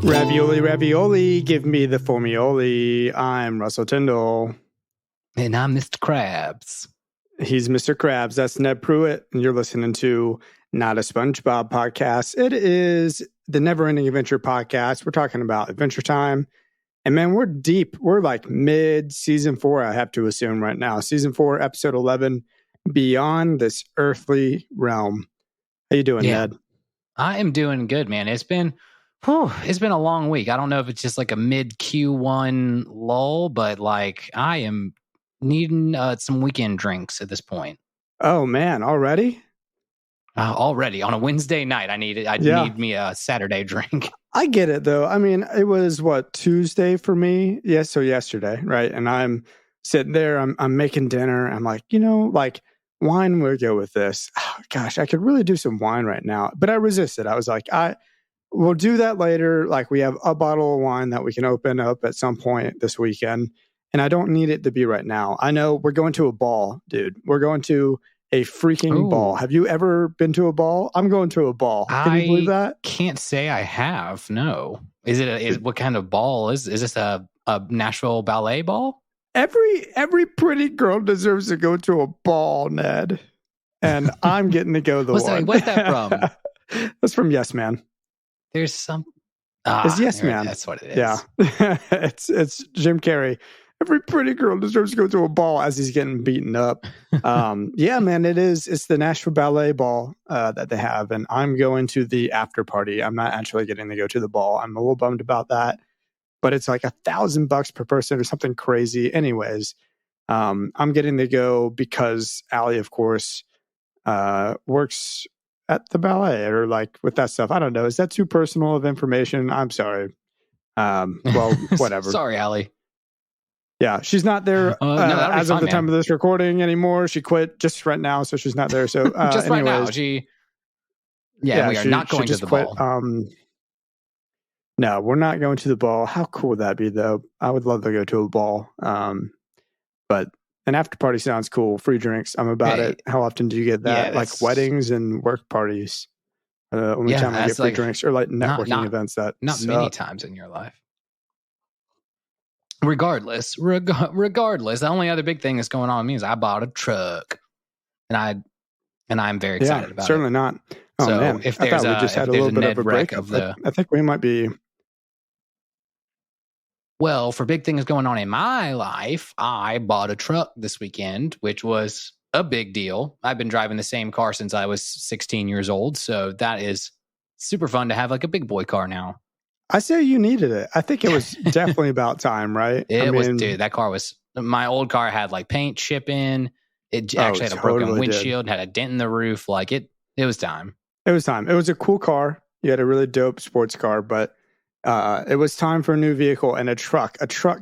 Ravioli, ravioli, give me the formioli. I'm Russell Tyndall. And I'm Mr. Krabs. He's Mr. Krabs. That's Ned Pruitt. And you're listening to Not a SpongeBob podcast. It is the Never Ending Adventure podcast. We're talking about Adventure Time. And man, we're deep. We're like mid season 4, I have to assume right now. Season 4, episode 11, Beyond This Earthly Realm. How you doing, Ned? I am doing good, man. It's been a long week. I don't know if it's just like a mid Q1 lull, but like I am needing some weekend drinks at this point. Oh man, already? Already on a Wednesday night, I need me a Saturday drink. I get it though. I mean, it was Tuesday for me? Yes, so yesterday, right? And I'm sitting there, I'm making dinner. I'm like, wine will go with this. Oh, gosh, I could really do some wine right now. But I resisted. I was like, we'll do that later. Like we have a bottle of wine that we can open up at some point this weekend. And I don't need it to be right now. I know we're going to a ball, dude. We're going to a freaking ball. Have you ever been to a ball? I'm going to a ball. Can you believe that? Can't say I have. No. What kind of ball is this? A Nashville ballet ball? Every pretty girl deserves to go to a ball, Ned. And I'm getting to go What's that from? That's from Yes Man. There's some. It's Yes Man. That's what it is. Yeah. it's Jim Carrey. Every pretty girl deserves to go to a ball as he's getting beaten up. Yeah, man, it is. It's the Nashville Ballet Ball that they have. And I'm going to the after party. I'm not actually getting to go to the ball. I'm a little bummed about that. But it's like $1,000 per person or something crazy. Anyways, I'm getting to go because Allie, of course, works at the ballet or like with that stuff. I don't know. Is that too personal of information? I'm sorry. Well, whatever. Sorry, Allie. Yeah, she's not there as of the time of this recording anymore. She quit just right now, so she's not there. So just right now, we are not going to the ball. No, we're not going to the ball. How cool would that be, though? I would love to go to a ball. But an after party sounds cool. Free drinks. I'm about it. How often do you get that? Like weddings and work parties. Only time I get free drinks or like networking events that not many times in your life. Regardless, the only other big thing that's going on with me is I bought a truck, and I'm very excited about it. Certainly not. Oh so man, if there's we just had a little bit of a break of I think we might be. Well, for big things going on in my life, I bought a truck this weekend, which was a big deal. I've been driving the same car since I was 16 years old, so that is super fun to have like a big boy car now. I say you needed it. I think it was definitely about time, right? Dude, that car was, my old car had like paint chipping. It actually had a broken windshield, had a dent in the roof. Like it was time. It was time. It was a cool car. You had a really dope sports car, but it was time for a new vehicle and a truck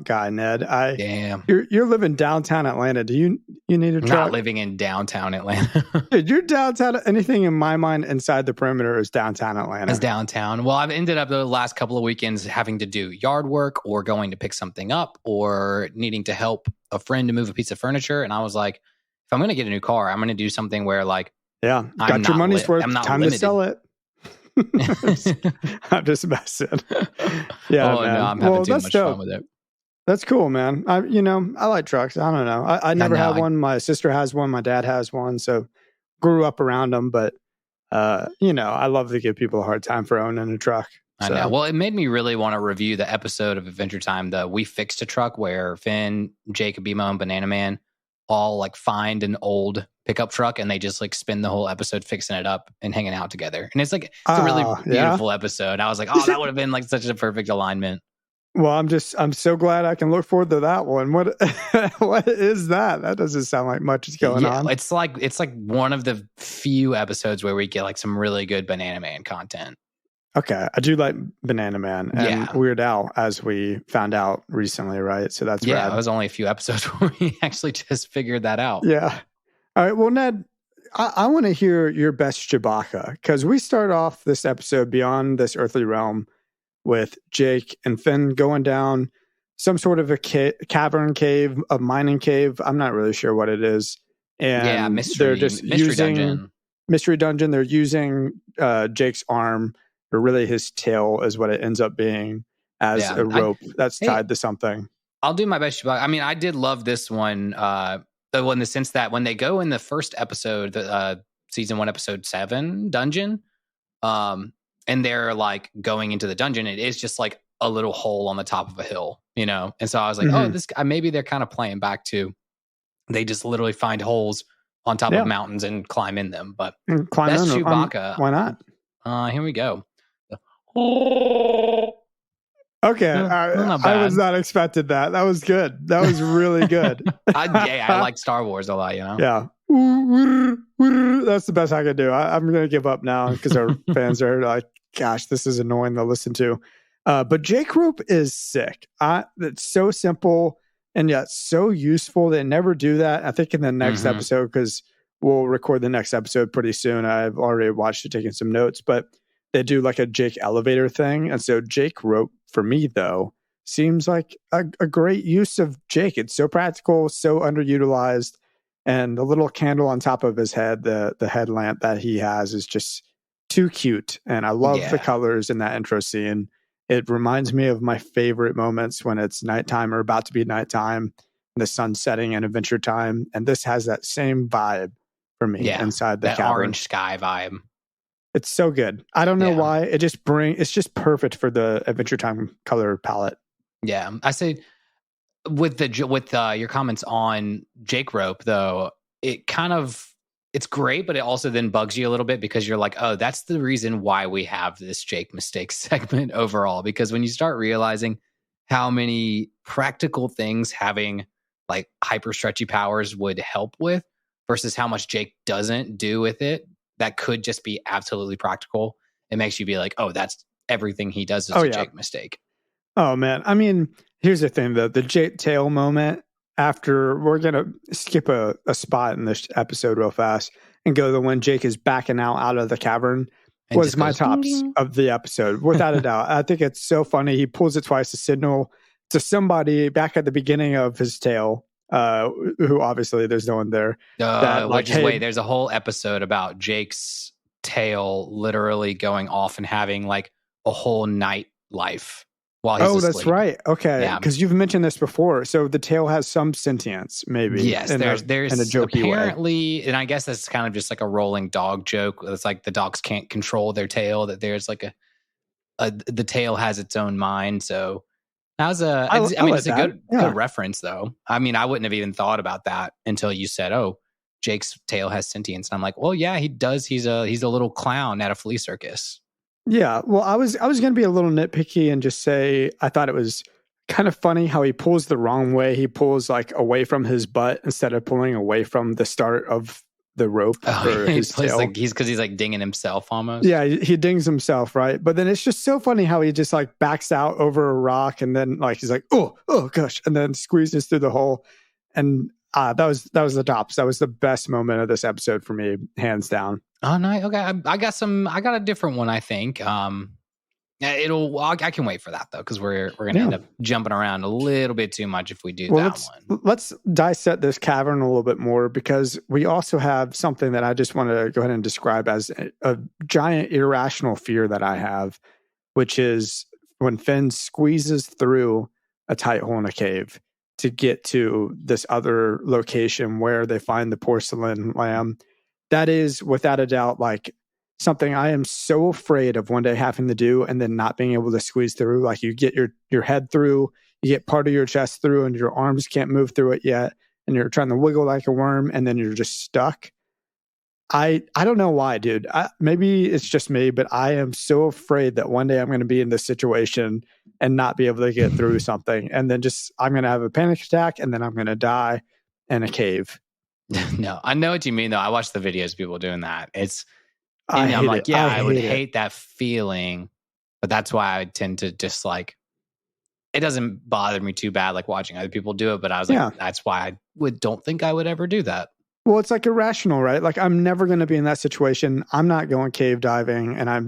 guy, Ned. Damn. You're living downtown Atlanta. Do you need a truck? Not living in downtown Atlanta. Dude, you're downtown. Anything in my mind inside the perimeter is downtown Atlanta. It's downtown. Well, I've ended up the last couple of weekends having to do yard work or going to pick something up or needing to help a friend to move a piece of furniture. And I was like, if I'm going to get a new car, I'm going to do something where like, got your money's worth. Time limited. To sell it. I'm just messing. Yeah, man. No, I'm having too much fun with it. That's cool, man. I like trucks. I don't know. I never had one. My sister has one. My dad has one. So grew up around them. But, I love to give people a hard time for owning a truck. I know. Well, it made me really want to review the episode of Adventure Time, the We Fixed a Truck, where Finn, Jacob, Emo, and Banana Man all like find an old pickup truck and they just like spend the whole episode fixing it up and hanging out together. And it's like, it's a really beautiful episode. I was like, that would have been like such a perfect alignment. Well, I'm so glad I can look forward to that one. What is that? That doesn't sound like much is going on. It's like one of the few episodes where we get like some really good Banana Man content. Okay. I do like Banana Man and Weird Al, as we found out recently, right? So that's rad. It was only a few episodes where we actually just figured that out. Yeah. All right. Well, Ned, I want to hear your best Chewbacca, because we start off this episode Beyond This Earthly Realm with Jake and Finn going down some sort of a cavern cave, a mining cave. I'm not really sure what it is. And they're just using dungeon. Mystery Dungeon. They're using Jake's arm, or really his tail is what it ends up being, as a rope that's tied to something. I'll do my best. I mean, I did love this one, though, in the sense that when they go in the first episode, the season 1, episode 7 dungeon, and they're like going into the dungeon, it is just like a little hole on the top of a hill, you know? And so I was like, oh, this maybe they're kind of playing back to, they just literally find holes on top of mountains and climb in them. But that's Chewbacca. Why not? Here we go. Okay, I was not expected that. That was good. That was really good. I like Star Wars a lot, you know? Yeah. That's the best I could do. I'm going to give up now because our fans are like, gosh, this is annoying to listen to. But Jake Rope is sick. It's so simple and yet so useful. They never do that. I think in the next episode, because we'll record the next episode pretty soon. I've already watched it, taking some notes, but they do like a Jake elevator thing. And so Jake Rope, for me, though, seems like a great use of Jake. It's so practical, so underutilized. And the little candle on top of his head, the headlamp that he has, is just too cute. And I love the colors in that intro scene. It reminds me of my favorite moments when it's nighttime or about to be nighttime, the sun setting and Adventure Time. And this has that same vibe for me inside the cavern. Orange sky vibe. It's so good. I don't know why. It's just perfect for the Adventure Time color palette. Yeah. I say with your comments on Jake Rope, though, it's great, but it also then bugs you a little bit because you're like, oh, that's the reason why we have this Jake Mistakes segment overall. Because when you start realizing how many practical things having like hyper stretchy powers would help with versus how much Jake doesn't do with it, that could just be absolutely practical. It makes you be like, oh, that's everything he does is a Jake mistake. Oh, man. I mean, here's the thing, though. The Jake tail moment, after we're going to skip a spot in this episode real fast and go to when Jake is backing out of the cavern, and was my tops of the episode, without a doubt. I think it's so funny. He pulls it twice to signal to somebody back at the beginning of his tale, who obviously there's no one there. There's a whole episode about Jake's tail literally going off and having like a whole night life while he's asleep. That's right. Okay, because you've mentioned this before. So the tail has some sentience, maybe. Yes, there's in a jokey apparently way. And I guess that's kind of just like a rolling dog joke. It's like the dogs can't control their tail. That there's like the tail has its own mind. So that was it's a good reference, though. I mean, I wouldn't have even thought about that until you said, "Oh, Jake's tail has sentience." And I'm like, "Well, yeah, he does. He's a little clown at a flea circus." Yeah, well, I was going to be a little nitpicky and just say I thought it was kind of funny how he pulls the wrong way. He pulls like away from his butt instead of pulling away from the start of the rope for his tail. Like he's like dinging himself almost. Yeah, he dings himself, right? But then it's just so funny how he just like backs out over a rock and then like he's like, oh gosh, and then squeezes through the hole. And that was the tops. That was the best moment of this episode for me, hands down. Oh, nice. Okay, I got a different one. I think. I can wait for that though, because we're gonna end up jumping around a little bit too much if we do that one. Let's dissect this cavern a little bit more, because we also have something that I just want to go ahead and describe as a giant irrational fear that I have, which is when Finn squeezes through a tight hole in a cave to get to this other location where they find the porcelain lamb. That is, without a doubt, like something I am so afraid of one day having to do and then not being able to squeeze through. Like you get your head through, you get part of your chest through, and your arms can't move through it yet, and you're trying to wiggle like a worm, and then you're just stuck. I don't know why, dude. Maybe it's just me, but I am so afraid that one day I'm going to be in this situation and not be able to get through something, and then I'm going to have a panic attack, and then I'm going to die in a cave. No, I know what you mean, though. I watch the videos of people doing that. I'm like, I would hate that feeling, but that's why I tend to just like, it doesn't bother me too bad, like watching other people do it, but I was like, that's why I don't think I would ever do that. Well, it's like irrational, right? Like I'm never going to be in that situation. I'm not going cave diving, and I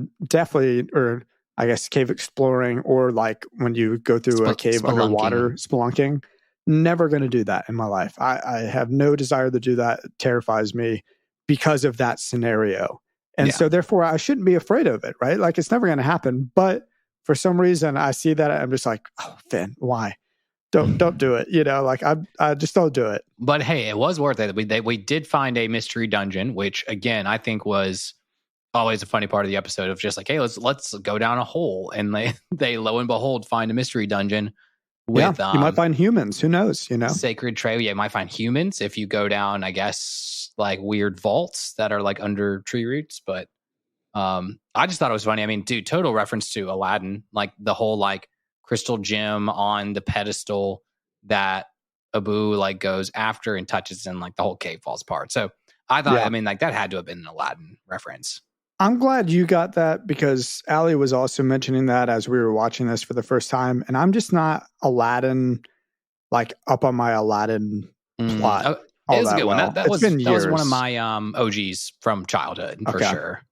I guess, cave exploring, or like when you go through a cave underwater, spelunking. Never going to do that in my life. I have no desire to do that. It terrifies me because of that scenario. And so therefore I shouldn't be afraid of it, right? Like, it's never going to happen. But for some reason I see that I'm just like, oh, Finn, why? Don't do it. You know, like I just don't do it. But hey, it was worth it. We did find a mystery dungeon, which again, I think was always a funny part of the episode of just like, hey, let's go down a hole. And they lo and behold find a mystery dungeon with you might find humans. Who knows? You know, sacred trail. Yeah, you might find humans if you go down, I guess, like weird vaults that are like under tree roots. But I just thought it was funny. I mean, dude, total reference to Aladdin, like the whole like crystal gem on the pedestal that Abu like goes after and touches, and like the whole cave falls apart. So I thought, I mean, like that had to have been an Aladdin reference. I'm glad you got that, because Allie was also mentioning that as we were watching this for the first time. And I'm just not Aladdin, like up on my Aladdin plot. It was a good one. That was one of my OGs from childhood for sure.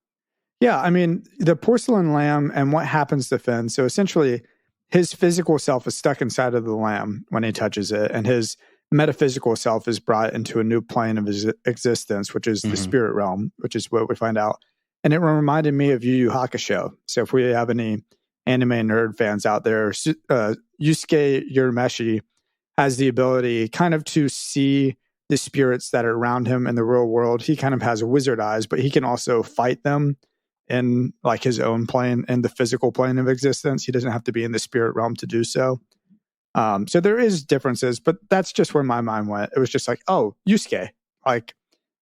Yeah, I mean, the porcelain lamb and what happens to Finn. So essentially, his physical self is stuck inside of the lamb when he touches it, and his metaphysical self is brought into a new plane of his existence, which is the spirit realm, which is what we find out. And it reminded me of Yu Yu Hakusho. So if we have any anime nerd fans out there, Yusuke Urameshi has the ability kind of to see the spirits that are around him in the real world. He kind of has wizard eyes, but he can also fight them in like his own plane, in the physical plane of existence. He doesn't have to be in the spirit realm to do so. So there is differences, but that's just where my mind went. It was just like, oh, Yusuke, like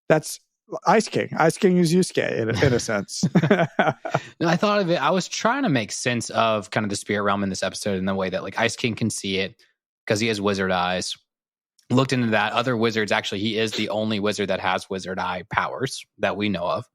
that's Ice King. Ice King is Yusuke in a sense. No, I thought of it. I was trying to make sense of kind of the spirit realm in this episode in the way that like Ice King can see it because he has wizard eyes. Looked into that. Other wizards, actually, he is the only wizard that has wizard eye powers that we know of.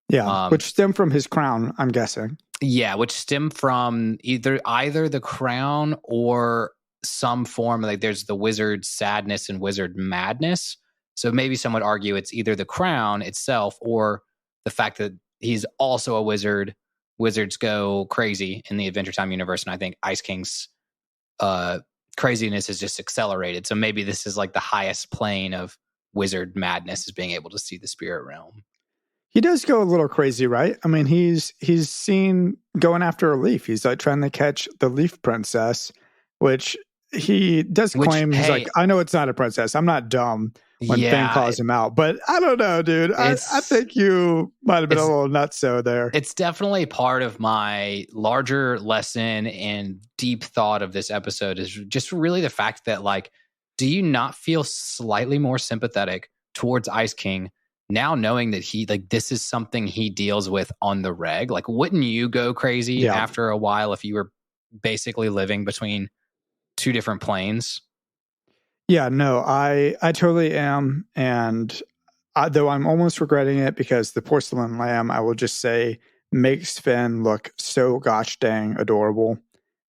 Yeah, which stem from his crown, I'm guessing. Yeah, which stem from either the crown or some form. Like there's the wizard sadness and wizard madness. So maybe some would argue it's either the crown itself or the fact that he's also a wizard. Wizards go crazy in the Adventure Time universe, and I think Ice King's craziness is just accelerated. So maybe this is like the highest plane of wizard madness, is being able to see the spirit realm. He does go a little crazy, right? I mean, he's seen going after a leaf. He's like trying to catch the leaf princess, which he does claim. He's like, I know it's not a princess. I'm not dumb when Finn calls him out. But I don't know, dude. I think you might have been a little nutso there. It's definitely part of my larger lesson and deep thought of this episode is just really the fact that, like, do you not feel slightly more sympathetic towards Ice King now, knowing that he, like, this is something he deals with on the reg? Like, wouldn't you go crazy after a while if you were basically living between two different planes? Yeah, no, I totally am. And though I'm almost regretting it, because the porcelain lamb, I will just say, makes Finn look so gosh dang adorable.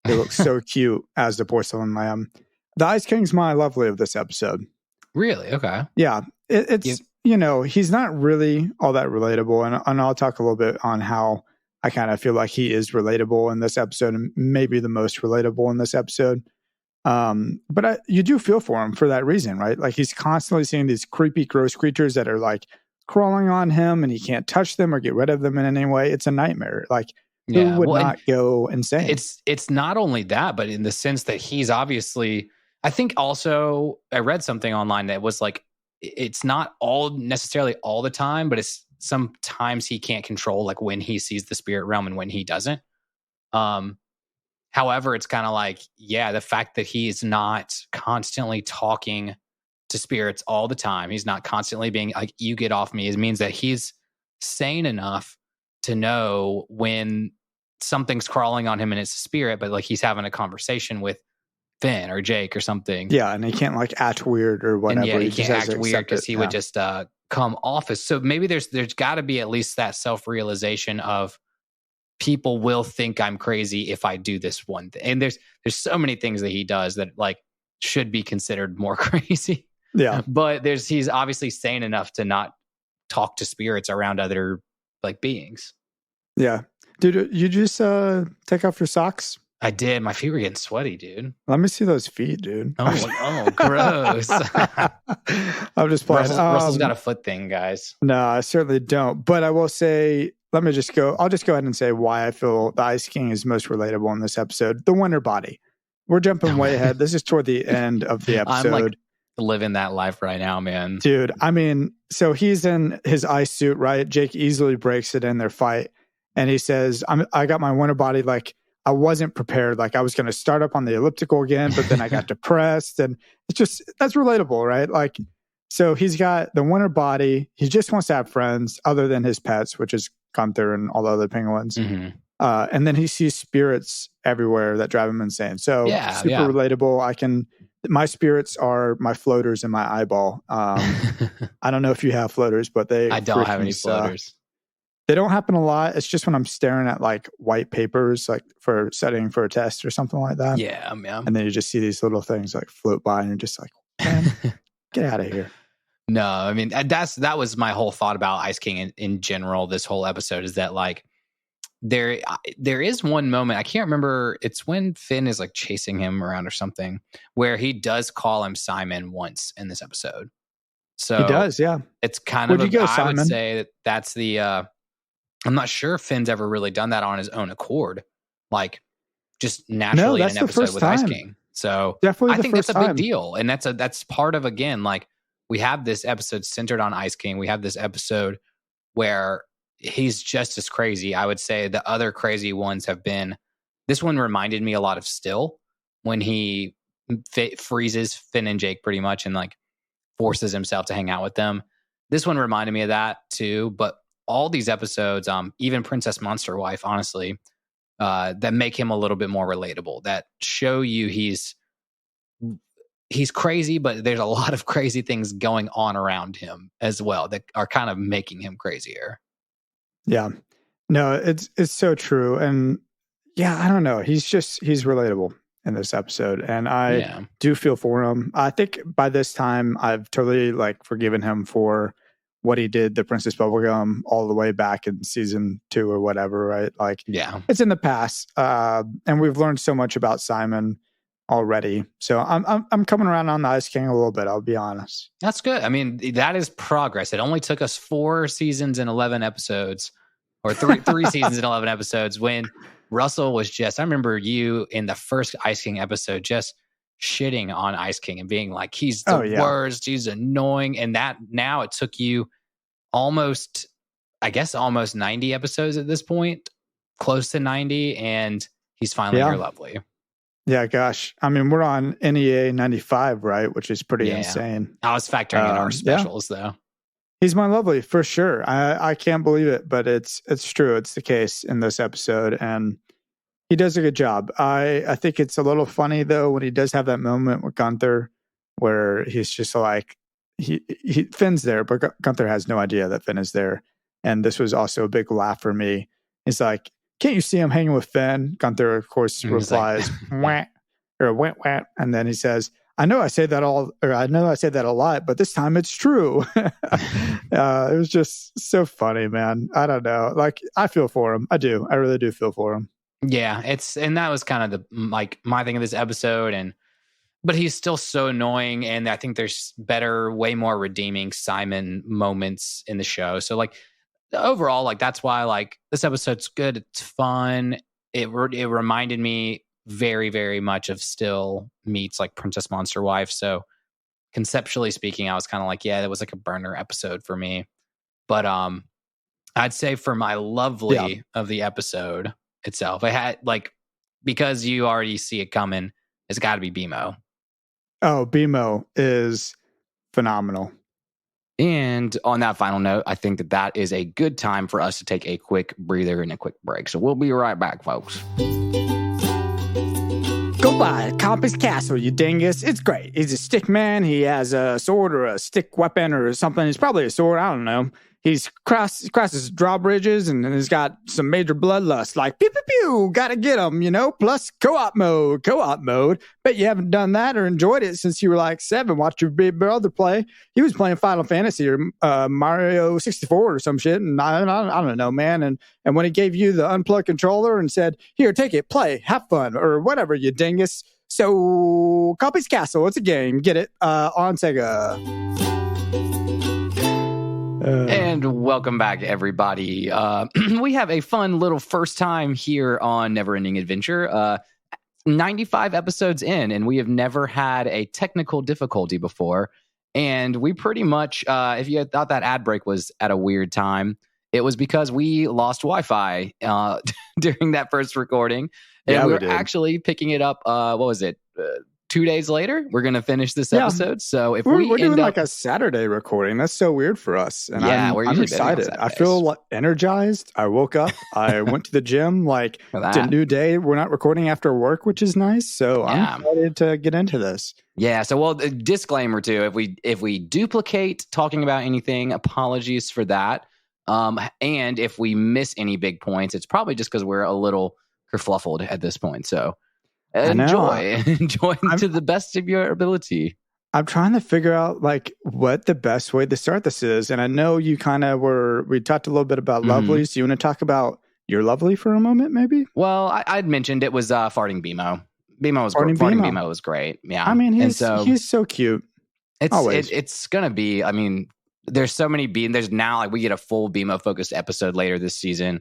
He looks so cute as the porcelain lamb. The Ice King's my lovely of this episode. Really? Okay. Yeah, it's you know, he's not really all that relatable. And I'll talk a little bit on how I kind of feel like he is relatable in this episode, and maybe the most relatable in this episode. But you do feel for him for that reason, right? Like, he's constantly seeing these creepy, gross creatures that are like crawling on him, and he can't touch them or get rid of them in any way. It's a nightmare. Like, who would not go insane? It's not only that, but in the sense that he's obviously, I think also I read something online that was like, it's not all necessarily all the time, but it's sometimes he can't control like when he sees the spirit realm and when he doesn't. However, it's kind of like, the fact that he is not constantly talking to spirits all the time, he's not constantly being like, you get off me, it means that he's sane enough to know when something's crawling on him and it's a spirit, but like he's having a conversation with Finn or Jake or something. Yeah, and he can't like act weird or whatever. And he can't act weird because he would just come off as. So maybe there's got to be at least that self-realization of, people will think I'm crazy if I do this one thing. And there's so many things that he does that like should be considered more crazy. Yeah. But he's obviously sane enough to not talk to spirits around other like beings. Yeah. Dude, you just take off your socks? I did. My feet were getting sweaty, dude. Let me see those feet, dude. Oh, gross. I'm just playing. Russell's got a foot thing, guys. No, I certainly don't. But I will say, I'll just go ahead and say why I feel the Ice King is most relatable in this episode. The winter body. We're jumping way ahead. This is toward the end of the episode. I'm like living that life right now, man. Dude, I mean, so he's in his ice suit, right? Jake easily breaks it in their fight. And he says, I got my winter body, like, I wasn't prepared. Like, I was going to start up on the elliptical again, but then I got depressed. And it's just, that's relatable, right? Like, so he's got the winter body. He just wants to have friends other than his pets, which is Gunther and all the other penguins. Mm-hmm. And then he sees spirits everywhere that drive him insane. So super relatable. My spirits are my floaters in my eyeball. I don't know if you have floaters, but I don't have any floaters. They don't happen a lot. It's just when I'm staring at like white papers, like for studying for a test or something like that. Yeah. And then you just see these little things like float by and you're just like, man, get out of here. No, I mean, that was my whole thought about Ice King in general. This whole episode is that like there is one moment, I can't remember. It's when Finn is like chasing him around or something, where he does call him Simon once in this episode. So he does, yeah. It's kind of I would say that's the I'm not sure if Finn's ever really done that on his own accord, like just naturally in an episode with Ice King. So definitely I think that's a big deal. And that's part of, again, like we have this episode centered on Ice King. We have this episode where he's just as crazy. I would say the other crazy ones have been, this one reminded me a lot of Still, when he freezes Finn and Jake pretty much and like forces himself to hang out with them. This one reminded me of that too. But all these episodes, even Princess Monster Wife, honestly, that make him a little bit more relatable, that show you he's crazy, but there's a lot of crazy things going on around him as well that are kind of making him crazier. Yeah. No, it's so true. And yeah, I don't know. He's relatable in this episode. And I do feel for him. I think by this time I've totally like forgiven him for what he did, the Princess Bubblegum, all the way back in season 2 or whatever, right? Like, it's in the past. And we've learned so much about Simon already. So I'm coming around on the Ice King a little bit, I'll be honest. That's good. I mean, that is progress. It only took us 4 seasons and 11 episodes, or three seasons and 11 episodes, when Russell was just, I remember you in the first Ice King episode just shitting on Ice King and being like, he's the worst, he's annoying. And that now it took you almost 90 episodes at this point, close to 90, and he's finally your lovely. Yeah, gosh. I mean, we're on NEA 95, right? Which is pretty insane. I was factoring in our specials, though. He's my lovely, for sure. I can't believe it, but it's true. It's the case in this episode, and he does a good job. I think it's a little funny, though, when he does have that moment with Gunther, where he's just like, Finn's there, but Gunther has no idea that Finn is there. And this was also a big laugh for me. He's like, can't you see him hanging with Finn? Gunther, of course, replies, wah, or wah, wah. And then he says, I know I say that a lot, but this time it's true. It was just so funny, man. I don't know. Like, I feel for him. I do. I really do feel for him. Yeah, and that was kind of my thing of this episode. But he's still so annoying, and I think there's way more redeeming Simon moments in the show. So like overall, like that's why like this episode's good. It's fun. It reminded me very, very much of Still meets like Princess Monster Wife. So conceptually speaking, I was kind of like, yeah, that was like a burner episode for me. But I'd say for my lovely of the episode itself, I had like, because you already see it coming, it's got to be BMO. Oh, BMO is phenomenal. And on that final note, I think that is a good time for us to take a quick breather and a quick break. So we'll be right back, folks. Go by Compass Castle, you dingus. It's great. He's a stick man. He has a sword or a stick weapon or something. It's probably a sword. I don't know. he's crosses drawbridges and has got some major bloodlust, like pew pew pew, gotta get him, plus co-op mode. Bet you haven't done that or enjoyed it since you were like 7. Watch your big brother play. He was playing Final Fantasy or Mario 64 or some shit, and I don't know, man. And when he gave you the unplugged controller and said, "Here, take it, play, have fun," or whatever, you dingus. So, Copy's Castle, it's a game. Get it on Sega. And welcome back, everybody. We have a fun little first time here on Neverending Adventure. 95 episodes in, and we have never had a technical difficulty before. And we pretty much, if you thought that ad break was at a weird time, it was because we lost Wi-Fi during that first recording. And we were actually picking it up, what was it? 2 days later, we're going to finish this episode. So if we're doing like a Saturday recording, that's so weird for us. And I'm excited. I feel energized. I woke up. I went to the gym. Like, it's a new day. We're not recording after work, which is nice. So I'm excited to get into this. Yeah. So, well, disclaimer too, if we duplicate talking about anything, apologies for that. And if we miss any big points, it's probably just because we're a little kerfluffled at this point. So enjoy to the best of your ability. I'm trying to figure out like what the best way to start this is. And I know you we talked a little bit about lovelies. Do you want to talk about your lovely for a moment, maybe? Well, I'd mentioned it was farting BMO. Farting BMO was great. Yeah. I mean, he's so cute. It's going to be, I mean, there's so many there's now like we get a full BMO focused episode later this season.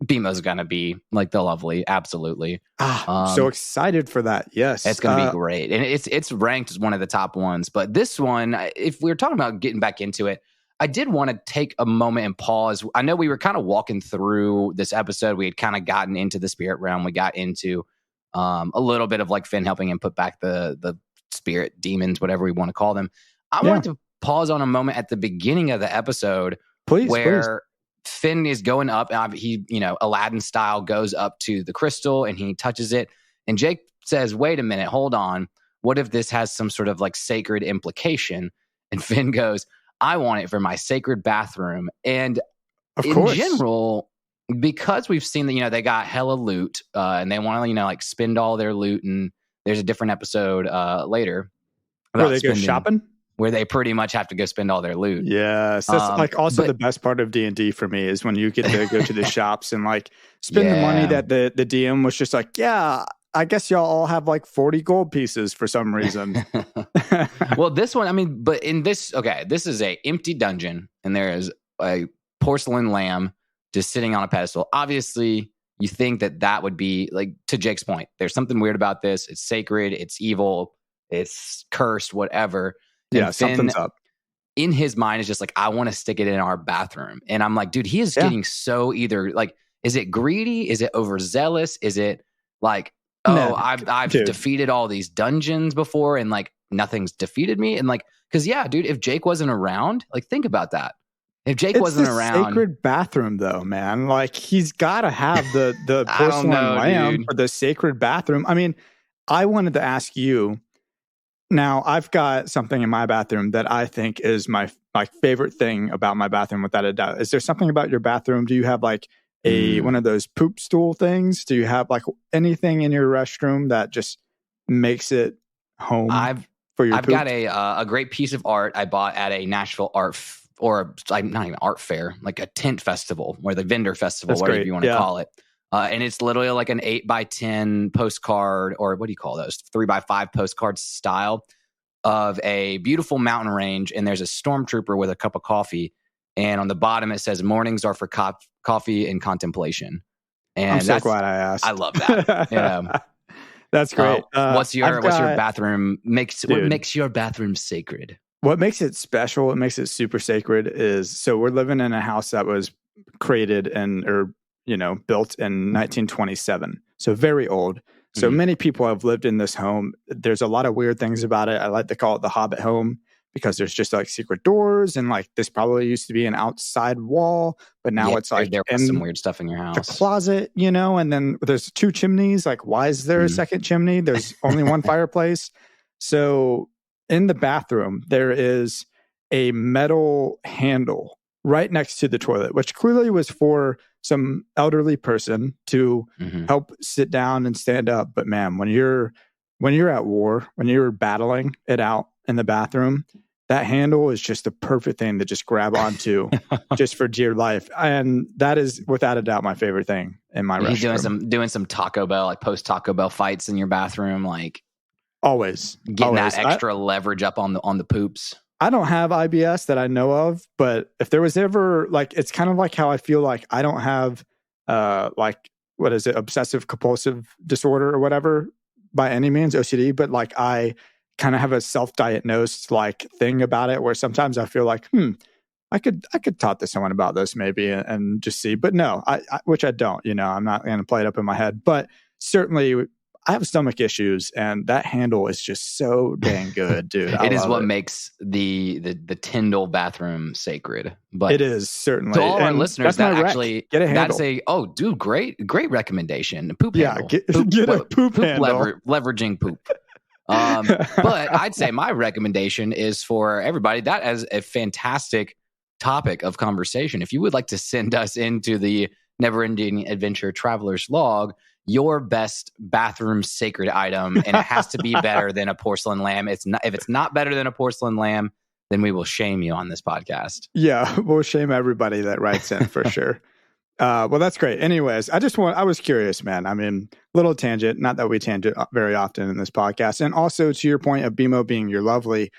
BMO's gonna be like the lovely, absolutely. So excited for that. Yes, it's gonna be great, and it's ranked as one of the top ones. But this one, if we were talking about getting back into it, I did want to take a moment and pause. I know we were kind of walking through this episode. We had kind of gotten into the spirit realm. We got into a little bit of like Finn helping him put back the spirit demons, whatever we want to call them. I wanted to pause on a moment at the beginning of the episode, where Finn is going up. He, Aladdin style, goes up to the crystal and he touches it. And Jake says, "Wait a minute, hold on. What if this has some sort of like sacred implication?" And Finn goes, "I want it for my sacred bathroom." And in general, because we've seen that, they got hella loot and they want to, like spend all their loot. And there's a different episode later where they go shopping, where they pretty much have to go spend all their loot. Yes, that's like also the best part of D&D for me is when you get to go to the shops and like spend the money that the DM was just like, yeah, I guess y'all all have like 40 gold pieces for some reason. Well, this one, I mean, but in this, this is a empty dungeon and there is a porcelain lamb just sitting on a pedestal. Obviously, you think that would be like, to Jake's point, there's something weird about this. It's sacred, it's evil, it's cursed, whatever. Yeah, something's up. In his mind is just like, I want to stick it in our bathroom. And I'm like, dude, he is getting so either like, is it greedy? Is it overzealous? Is it like, I've defeated all these dungeons before and like nothing's defeated me? And like, because dude, if Jake wasn't around, like think about that. If Jake wasn't around, sacred bathroom though, man, like he's got to have the porcelain lamb for the sacred bathroom. I mean, I wanted to ask you. Now, I've got something in my bathroom that I think is my favorite thing about my bathroom, without a doubt. Is there something about your bathroom? Do you have like one of those poop stool things? Do you have like anything in your restroom that just makes it home for your poop? I've got a great piece of art I bought at a Nashville not even art fair, like a tent festival, or the vendor festival, whatever you want to call it. And it's literally like an 8x10 postcard, or what do you call those? 3x5 postcard style of a beautiful mountain range. And there's a stormtrooper with a cup of coffee. And on the bottom, it says, "Mornings are for coffee and contemplation." And I'm so glad I asked. I love that. That's great. What's your bathroom what makes your bathroom sacred? What makes it special, what makes it super sacred is, so we're living in a house that was created built in 1927. So very old. So many people have lived in this home. There's a lot of weird things about it. I like to call it the Hobbit home because there's just like secret doors, and like this probably used to be an outside wall, but now it's like there was some weird stuff in your house. The closet, and then there's 2 chimneys. Like, why is there a second chimney? There's only one fireplace. So in the bathroom, there is a metal handle right next to the toilet, which clearly was for some elderly person to help sit down and stand up. But man, when you're at war, when you're battling it out in the bathroom, that handle is just the perfect thing to just grab onto just for dear life. And that is without a doubt my favorite thing in my restroom. Doing some Taco Bell, like post Taco Bell fights in your bathroom, like always getting that extra leverage up on the poops. I don't have IBS that I know of, but if there was ever like, it's kind of like how I feel like I don't have like, what is it, obsessive compulsive disorder or whatever by any means, OCD, but like I kind of have a self-diagnosed like thing about it where sometimes I feel like, I could talk to someone about this maybe and just see, but no, I which I don't, I'm not going to play it up in my head, but certainly I have stomach issues, and that handle is just so dang good, dude. It is what makes the Tyndall bathroom sacred. But it is certainly. To all our listeners, that actually get a handle. That's dude, great recommendation. Poop handle. Get a poop handle. Leveraging poop. But I'd say my recommendation is for everybody. That is a fantastic topic of conversation. If you would like to send us into the Never-Ending Adventure Traveler's Log, your best bathroom sacred item, and it has to be better than a porcelain lamb. If it's not better than a porcelain lamb, then we will shame you on this podcast. Yeah, we'll shame everybody that writes in for sure. Well, that's great. Anyways, I was curious, man. I mean, little tangent, not that we tangent very often in this podcast. And also to your point of BMO being your lovely,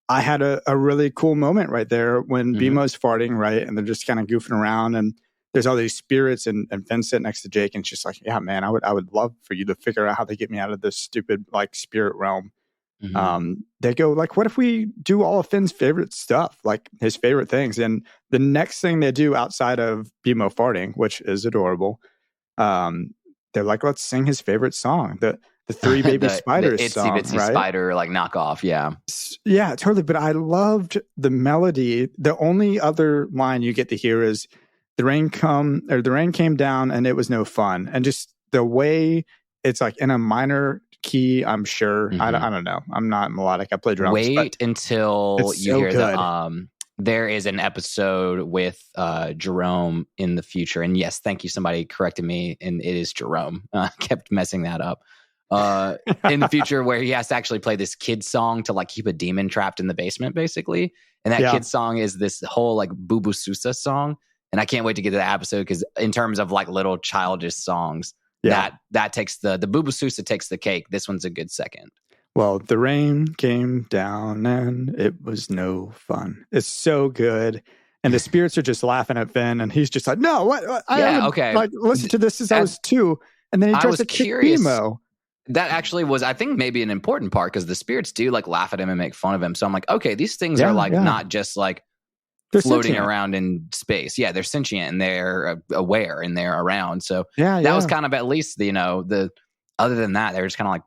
I had a really cool moment right there when BMO's farting, right? And they're just kind of goofing around, and there's all these spirits, and Finn sitting next to Jake, and it's just like, yeah, man, I would love for you to figure out how to get me out of this stupid like spirit realm. They go like, what if we do all of Finn's favorite stuff, like his favorite things? And the next thing they do outside of BMO farting, which is adorable, they're like, let's sing his favorite song, the Three Baby Spiders Itsy song, Bitsy right? Spider like knockoff, yeah, totally. But I loved the melody. The only other line you get to hear is the rain came down and it was no fun, and just the way it's like in a minor key, I'm sure. I don't know. I'm not melodic. I play drums. Wait until you hear the there is an episode with Jerome in the future. And yes, thank you. Somebody corrected me, and it is Jerome. I kept messing that up. In the future, where he has to actually play this kid song to like keep a demon trapped in the basement, basically. And that kid song is this whole like Boo Boo Sousa song. And I can't wait to get to that episode, because in terms of like little childish songs, that takes the Boo Boo Sousa takes the cake. This one's a good second. Well, the rain came down and it was no fun. It's so good. And the spirits are just laughing at Finn, and he's just like, no, what? Okay. Like, listen to this since I was 2. And then he tries to kick BMO. That actually was, I think, maybe an important part, because the spirits do like laugh at him and make fun of him. So I'm like, okay, these things are like not just like they're floating around in space. Yeah, they're sentient and they're aware and they're around. So that was kind of at least the other than that, they're just kind of like,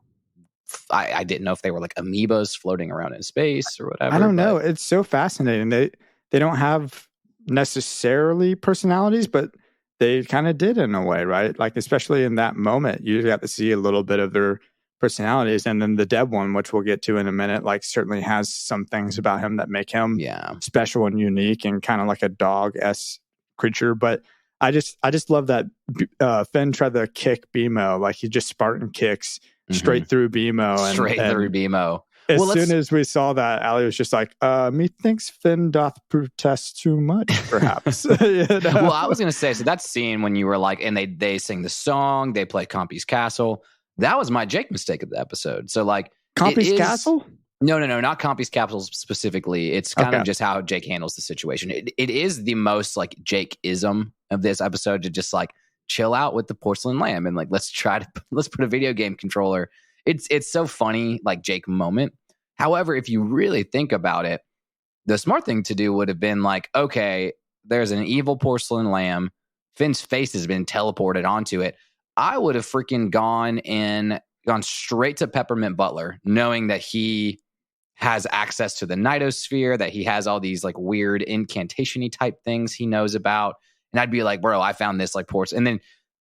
I didn't know if they were like amoebas floating around in space or whatever. I don't know. It's so fascinating. They don't have necessarily personalities, but they kind of did in a way, right? Like, especially in that moment, you got to see a little bit of their personalities. And then the dead one, which we'll get to in a minute, like certainly has some things about him that make him special and unique and kind of like a dog-esque creature. But I just love that Finn tried to kick BMO, like he just Spartan kicks straight through BMO. Through BMO. As soon as we saw that, Allie was just like, methinks Finn doth protest too much, perhaps. Well, I was going to say, so that scene when you were like, and they sing the song, they play Compy's Castle. That was my Jake mistake of the episode. So like, Compy's Castle? No, not Compy's Castle specifically. It's kind of just how Jake handles the situation. It is the most like Jake-ism of this episode to just like chill out with the porcelain lamb and like, let's put a video game controller. It's so funny, like Jake moment. However, if you really think about it, the smart thing to do would have been like, okay, there's an evil porcelain lamb. Finn's face has been teleported onto it. I would have freaking gone straight to Peppermint Butler, knowing that he has access to the Nightosphere, that he has all these like weird incantation-y type things he knows about. And I'd be like, bro, I found this like porcelain. And then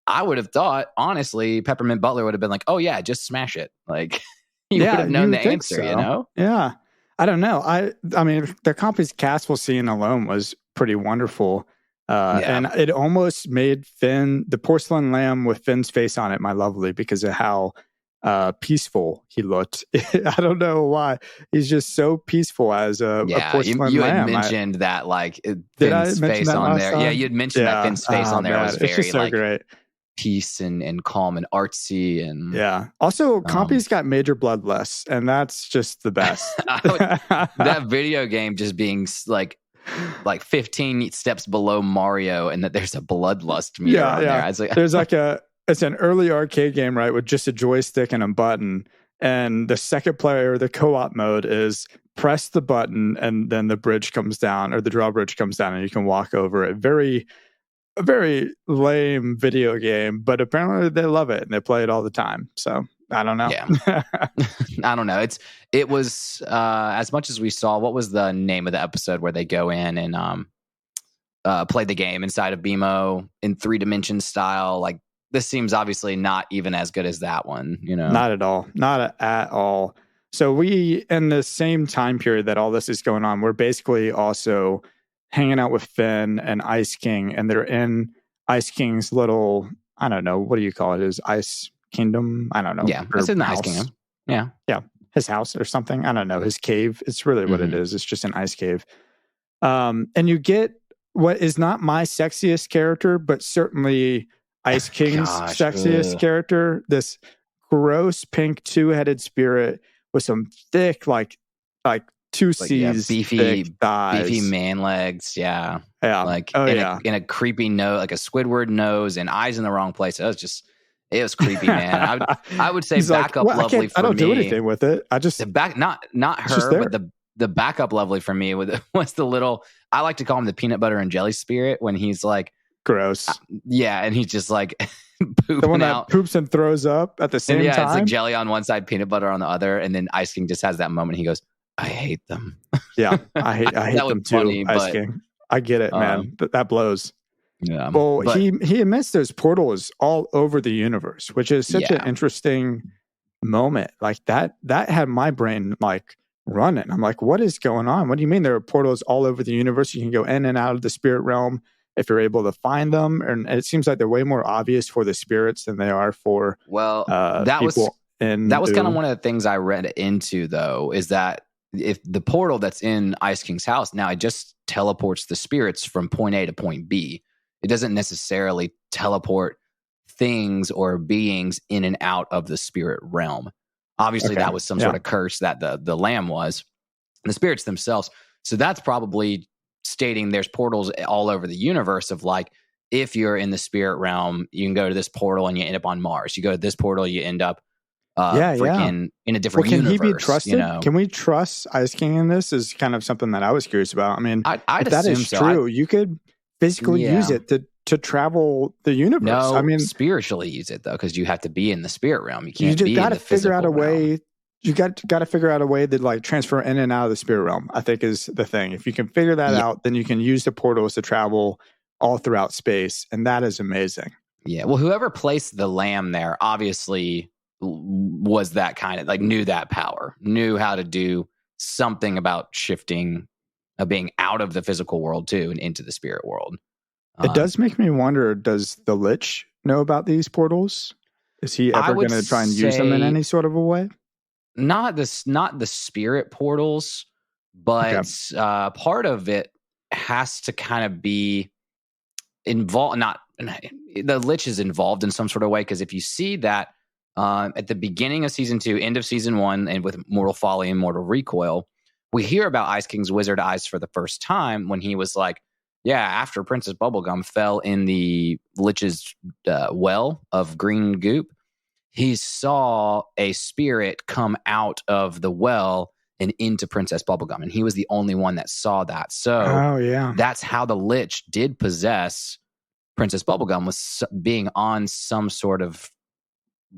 I would have thought, honestly, Peppermint Butler would have been like, oh yeah, just smash it. Like he would have known the answer, so. Yeah. I don't know. I mean, the Compy's Castle scene alone was pretty wonderful. And it almost made Finn, the porcelain lamb with Finn's face on it, my lovely, because of how peaceful he looked. I don't know why. He's just so peaceful as a porcelain you lamb. had mentioned that like did I Finn's mention face that on last there. time? Yeah, you had mentioned that Finn's face on there was very it's just so like great. Peace and calm and artsy and Also, Compy's got major bloodlust, and that's just the best. That video game just being like 15 steps below Mario, and that there's a bloodlust meter on there. It's like, there's like it's an early arcade game, right, with just a joystick and a button. And the second player, the co-op mode, is press the button and then the bridge comes down, or the drawbridge comes down, and you can walk over it. A very lame video game, but apparently they love it and they play it all the time. So I don't know. Yeah. I don't know. It was as much as we saw. What was the name of the episode where they go in and play the game inside of BMO in 3-dimension style? Like, this seems obviously not even as good as that one. Not at all. Not at all. So we, in the same time period that all this is going on, we're basically also hanging out with Finn and Ice King, and they're in Ice King's little, I don't know, what do you call it? His Ice Kingdom? I don't know. Yeah, it's in the Ice Kingdom. Yeah. Yeah. His house or something. I don't know. His cave. It's really what it is. It's just an ice cave. And you get what is not my sexiest character, but certainly Ice King's sexiest character. This gross pink 2-headed spirit with some thick, like 2 C's, beefy thighs. Beefy man legs. Yeah. Like, in a creepy nose, like a Squidward nose and eyes in the wrong place. It was creepy, man. I would say He's backup like, lovely for me. I don't do anything with it. I just not her, but the backup lovely for me was the little, I like to call him the peanut butter and jelly spirit, when he's like gross. And he's just like pooping the one out. That poops and throws up at the same time. It's like jelly on one side, peanut butter on the other, and then Ice King just has that moment. He goes, "I hate them." Yeah, I hate them too. Funny, Ice King. I get it, man. That blows. Yeah. Well, he admits there's portals all over the universe, which is such an interesting moment. Like that had my brain like running. I'm like, what is going on? What do you mean there are portals all over the universe? You can go in and out of the spirit realm if you're able to find them. And it seems like they're way more obvious for the spirits than they are for that was kind of one of the things I read into, though, is that if the portal that's in Ice King's house now, it just teleports the spirits from point A to point B. It doesn't necessarily teleport things or beings in and out of the spirit realm. Obviously, that was some sort of curse that the lamb was, the spirits themselves. So that's probably stating there's portals all over the universe of like, if you're in the spirit realm, you can go to this portal and you end up on Mars. You go to this portal, you end up freaking in a different universe. Can he be trusted? Can we trust Ice King in this? Is kind of something that I was curious about. I mean, if that is true, you could physically use it to travel the universe. No, I mean, spiritually use it though, because you have to be in the spirit realm. You can't. You got to figure out a way. Realm. You got to figure out a way to like transfer in and out of the spirit realm. I think is the thing. If you can figure that out, then you can use the portals to travel all throughout space, and that is amazing. Yeah. Well, whoever placed the lamb there obviously was that kind of like knew that power, knew how to do something about shifting, being out of the physical world too and into the spirit world. It does make me wonder, does the Lich know about these portals? Is he ever going to try and use them in any sort of a way? Not the spirit portals, but part of it has to kind of be involved. The Lich is involved in some sort of way, because if you see that at the beginning of season 2, end of season 1, and with Mortal Folly and Mortal Recoil, we hear about Ice King's wizard eyes for the first time when he was like, after Princess Bubblegum fell in the Lich's well of green goop, he saw a spirit come out of the well and into Princess Bubblegum, and he was the only one that saw that. So that's how the Lich did possess Princess Bubblegum, was being on some sort of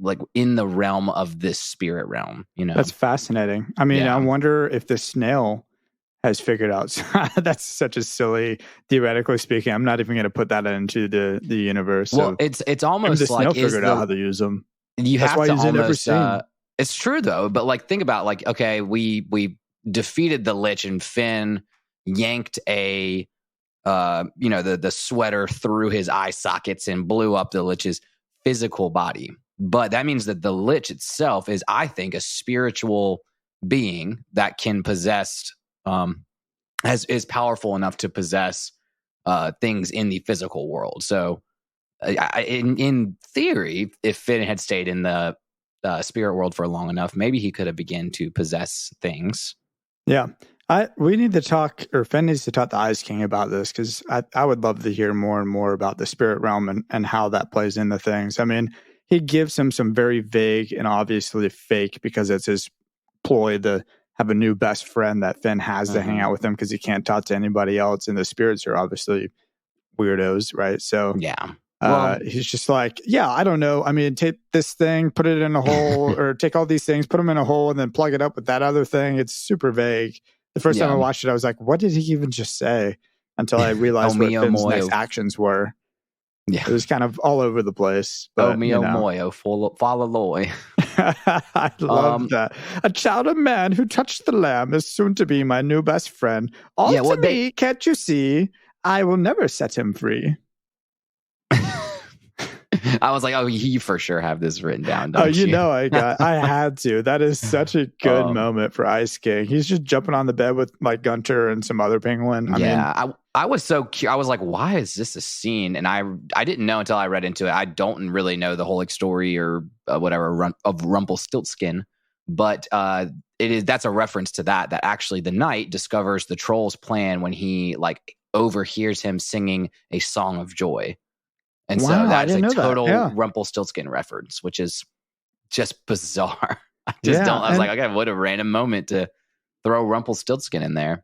like in the realm of this spirit realm. That's fascinating. I mean, I wonder if the snail has figured out. That's such a silly, theoretically speaking. I'm not even going to put that into the universe. Well, it's almost the like snail figured out how to use them. That's have to almost. It's true though, but like think about like, okay, we defeated the Lich and Finn yanked a the sweater through his eye sockets and blew up the Lich's physical body. But that means that the Lich itself is, I think, a spiritual being that can possess, is powerful enough to possess things in the physical world. So in theory, if Finn had stayed in the spirit world for long enough, maybe he could have begun to possess things. Yeah. We need to talk, or Finn needs to talk to Ice King about this, because I would love to hear more and more about the spirit realm and how that plays into things. I mean, he gives him some very vague and obviously fake, because it's his ploy to have a new best friend that Finn has to hang out with him because he can't talk to anybody else. And the spirits are obviously weirdos, right? So yeah. He's just like, yeah, I don't know. I mean, take this thing, put it in a hole, or take all these things, put them in a hole, and then plug it up with that other thing. It's super vague. The first time I watched it, I was like, what did he even just say? Until I realized what Finn's next actions were. Yeah. It was kind of all over the place. But, moyo, falaloy. I love that. A child of man who touched the lamb is soon to be my new best friend. All to me, can't you see? I will never set him free. I was like, oh, you for sure have this written down, don't you? I had to. That is such a good moment for Ice King. He's just jumping on the bed with like Gunter and some other penguin. I was so curious. I was like, why is this a scene? And I didn't know until I read into it. I don't really know the whole story or whatever of Rumpelstiltskin, but that's a reference to that actually the knight discovers the troll's plan when he like overhears him singing a song of joy. And so that's a total Rumpelstiltskin reference, which is just bizarre. I was like, okay, what a random moment to throw Rumpelstiltskin in there.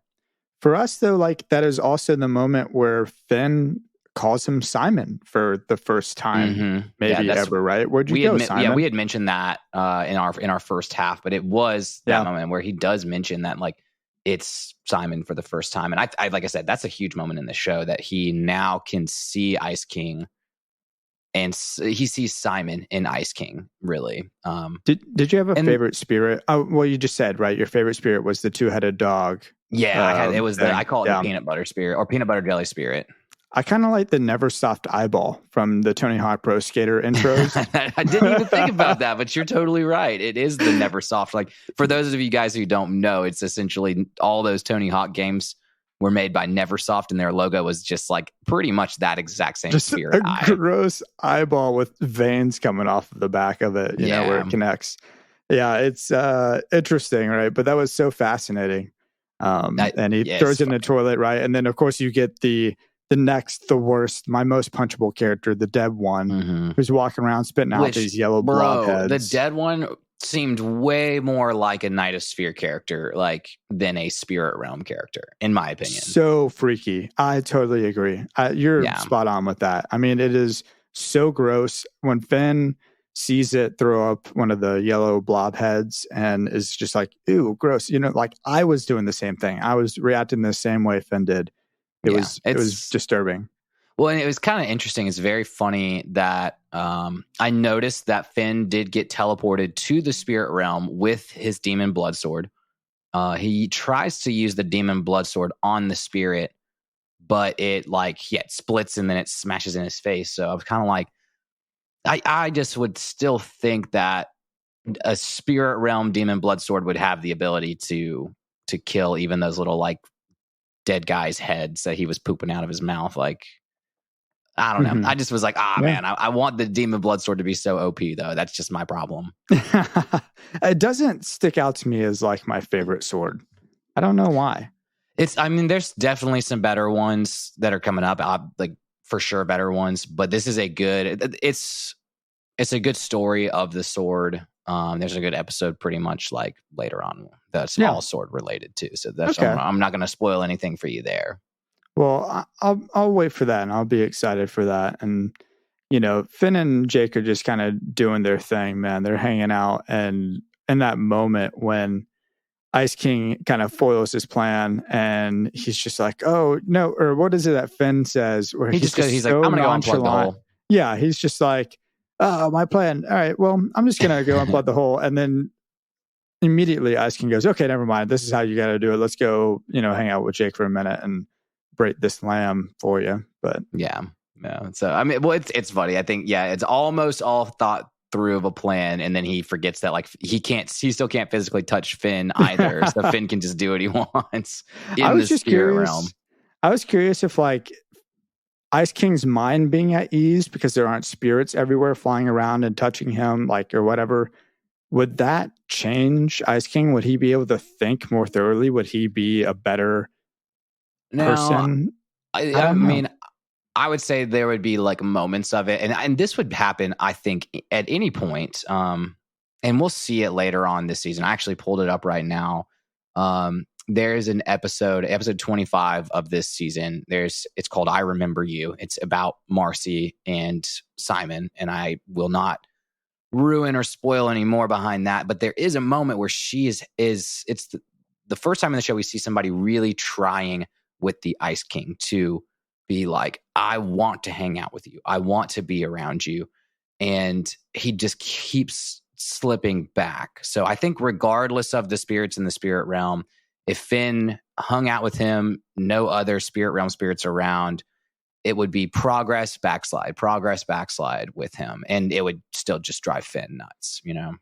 For us, though, like that is also the moment where Finn calls him Simon for the first time, maybe ever, right? Where'd you go, Simon? Yeah, we had mentioned that in our first half, but it was that moment where he does mention that like it's Simon for the first time. And I like I said, that's a huge moment in the show that he now can see Ice King. And he sees Simon in Ice King, really. Did you have a favorite spirit? Oh, well, you just said, right? Your favorite spirit was the two-headed dog. Yeah, I call it the peanut butter spirit or peanut butter jelly spirit. I kind of like the Neversoft eyeball from the Tony Hawk Pro Skater intros. I didn't even think about that, but you're totally right. It is the Neversoft. Like, for those of you guys who don't know, it's essentially all those Tony Hawk games were made by Neversoft, and their logo was just like pretty much that exact same just spirit eye. Gross eyeball with veins coming off of the back of it, you know, where it connects. Yeah, it's interesting, right? But that was so fascinating. And he throws it in the toilet, right? And then, of course, you get the worst, my most punchable character, the dead one, who's walking around spitting out these yellow blob heads. The dead one seemed way more like a Knight of Sphere character, than a Spirit Realm character, in my opinion. So freaky. I totally agree. You're spot on with that. I mean, it is so gross when Finn sees it throw up one of the yellow blob heads and is just like, ew, gross. You know, like I was doing the same thing. I was reacting the same way Finn did. It was disturbing. Well, and it was kind of interesting. It's very funny that I noticed that Finn did get teleported to the spirit realm with his demon blood sword. He tries to use the demon blood sword on the spirit, but it splits and then it smashes in his face. So I was kind of like, I just would still think that a spirit realm demon blood sword would have the ability to kill even those little dead guys' heads that he was pooping out of his mouth. I don't know. I just was like, man, I want the demon blood sword to be so OP though. That's just my problem. It doesn't stick out to me as my favorite sword. I don't know why. There's definitely some better ones that are coming up. For sure better ones, but this is it's a good story of the sword. There's a good episode pretty much later on that's all sword related too. So that's okay. I'm not going to spoil anything for you there. Well, I'll wait for that and I'll be excited for that. And, Finn and Jake are just kind of doing their thing, man. They're hanging out. And in that moment when Ice King kind of foils his plan and he's just like, oh, no. Or what is it that Finn says? Where he's like, I'm going to go unplug the hole. Yeah, he's just like, oh, my plan. All right, well, I'm just going to go unplug the hole. And then immediately Ice King goes, okay, never mind. This is how you got to do it. Let's go, hang out with Jake for a minute. And break this lamb for you. But yeah. So I mean, well, it's funny. I think it's almost all thought through of a plan, and then he forgets that like he still can't physically touch Finn either, so Finn can just do what he wants in the spirit realm. I was curious if like Ice King's mind being at ease because there aren't spirits everywhere flying around and touching him, like, or whatever. Would that change Ice King? Would he be able to think more thoroughly? Would he be a better person? I mean, I would say there would be like moments of it, and this would happen, I think, at any point. And we'll see it later on this season. I actually pulled it up right now. There is an episode 25 of this season. It's called I Remember You. It's about Marcy and Simon, and I will not ruin or spoil any more behind that. But there is a moment where she is it's the first time in the show we see somebody really trying with the Ice King to be like, I want to hang out with you. I want to be around you. And he just keeps slipping back. So I think regardless of the spirits in the spirit realm, if Finn hung out with him, no other spirit realm spirits around, it would be progress, backslide with him. And it would still just drive Finn nuts, you know?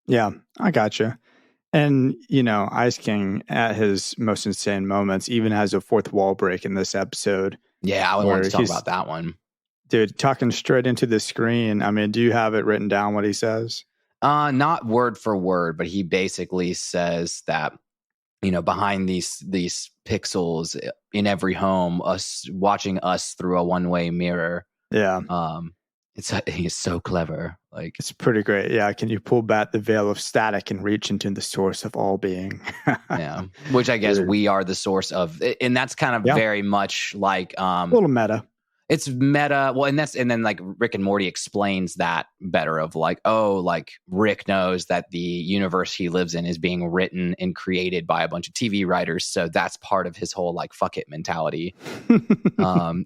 Yeah, I gotcha. And, you know, Ice King at his most insane moments even has a fourth wall break in this episode. Yeah, I would want to talk about that one. Dude, talking straight into the screen. I mean, do you have it written down what he says? Not word for word, but he basically says that, you know, behind these pixels in every home, us watching us through a one-way mirror. Yeah. He's so clever. Like, it's pretty great. Yeah. Can you pull back the veil of static and reach into the source of all being? Yeah. Which I guess we are the source of, and that's kind of very much like a little meta. It's meta. Well, and then like Rick and Morty explains that better of like, oh, like Rick knows that the universe he lives in is being written and created by a bunch of TV writers. So that's part of his whole like fuck it mentality.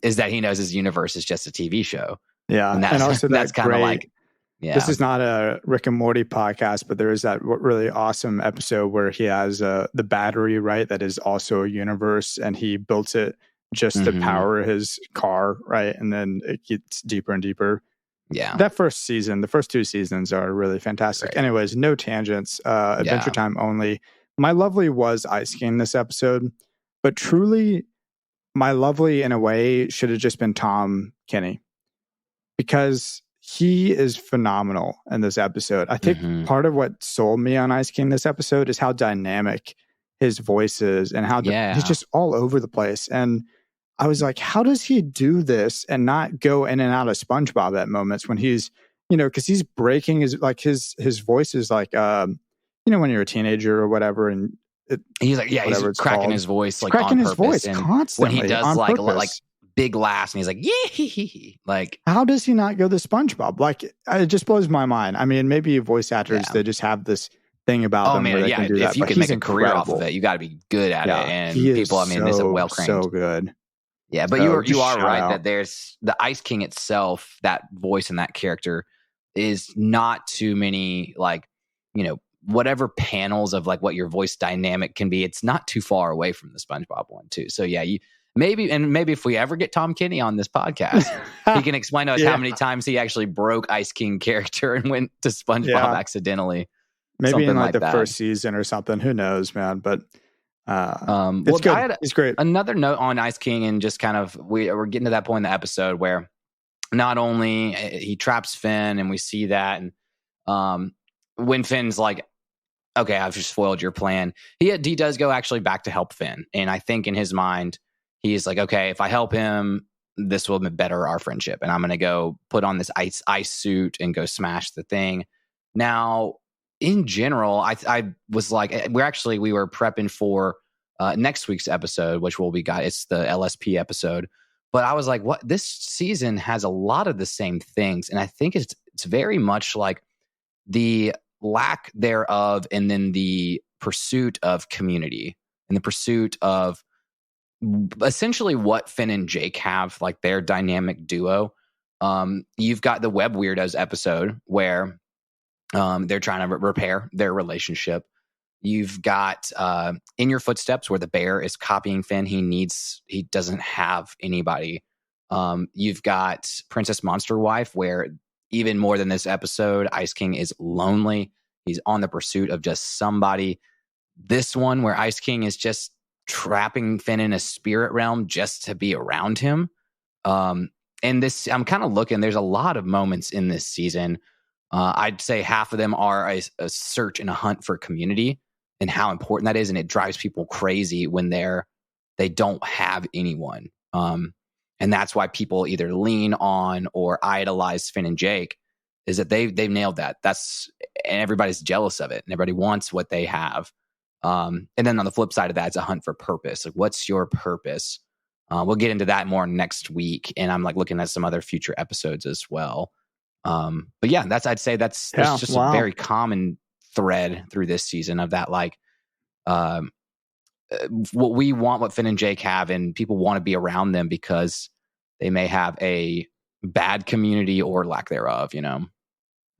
Is that he knows his universe is just a TV show. Yeah. And also that's kind of like, yeah. This is not a Rick and Morty podcast, but there is that really awesome episode where he has the battery, right? That is also a universe, and he built it just to power his car, right? And then it gets deeper and deeper. Yeah. That first season, the first two seasons are really fantastic. Right. Anyways, no tangents, Adventure Time only. My lovely was Ice King this episode, but truly my lovely in a way should have just been Tom Kenny, because he is phenomenal in this episode. I think part of what sold me on Ice King this episode is how dynamic his voice is and how he's just all over the place. And I was like, how does he do this and not go in and out of SpongeBob at moments when he's, you know, because he's breaking his voice is like, you know, when you're a teenager or whatever, and he's like, he's cracking his voice, like cracking on his purpose. voice and constantly when he does like big laughs and he's like, yeah, like, how does he not go to SpongeBob? Like, it just blows my mind. I mean, maybe voice actors, they just have this thing about them where they can do that. If you can make a career off of it, you got to be good at it. And people, I mean, this is well trained. So good. Yeah, but you are right that there's the Ice King itself, that voice and that character is not too many, like, you know, whatever panels of like what your voice dynamic can be, it's not too far away from the SpongeBob one too. So yeah, maybe if we ever get Tom Kenny on this podcast, he can explain to us how many times he actually broke Ice King character and went to SpongeBob accidentally. Maybe in like the first season or something. Who knows, man? But it's good. It's great. Another note on Ice King, and just kind of we're getting to that point in the episode where not only he traps Finn, and we see that, and when Finn's like, okay, I've just spoiled your plan, he does go actually back to help Finn. And I think in his mind, he's like, okay, if I help him, this will better our friendship. And I'm going to go put on this ice suit and go smash the thing. Now, in general, I was like, we were prepping for next week's episode, which it's the LSP episode. But I was like, what? This season has a lot of the same things. And I think it's very much like the lack thereof, and then the pursuit of community and the pursuit of essentially what Finn and Jake have, like their dynamic duo. You've got the Web Weirdos episode where they're trying to repair their relationship. You've got In Your Footsteps, where the bear is copying Finn. He doesn't have anybody. You've got Princess Monster Wife, where even more than this episode, Ice King is lonely. He's on the pursuit of just somebody. This one, where Ice King is just trapping Finn in a spirit realm just to be around him. And this, I'm kind of looking, there's a lot of moments in this season. I'd say half of them are a search and a hunt for community and how important that is. And it drives people crazy when they don't have anyone. And that's why people either lean on or idolize Finn and Jake, is that they've nailed that. And everybody's jealous of it and everybody wants what they have. And then on the flip side of that, it's a hunt for purpose. Like, what's your purpose? We'll get into that more next week. And I'm like looking at some other future episodes as well. But yeah, I'd say that's just a very common thread through this season of that, like, what we want, what Finn and Jake have, and people want to be around them because they may have a bad community or lack thereof, you know?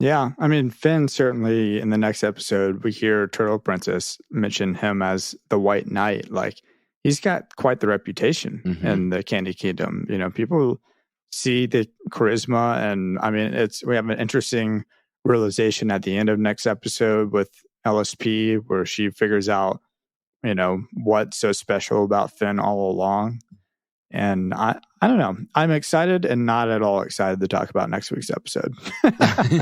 Yeah. I mean, Finn, certainly in the next episode, we hear Turtle Princess mention him as the White Knight. Like, he's got quite the reputation in the Candy Kingdom. You know, people see the charisma, and I mean, we have an interesting realization at the end of next episode with LSP, where she figures out, you know, what's so special about Finn all along. And I don't know. I'm excited and not at all excited to talk about next week's episode.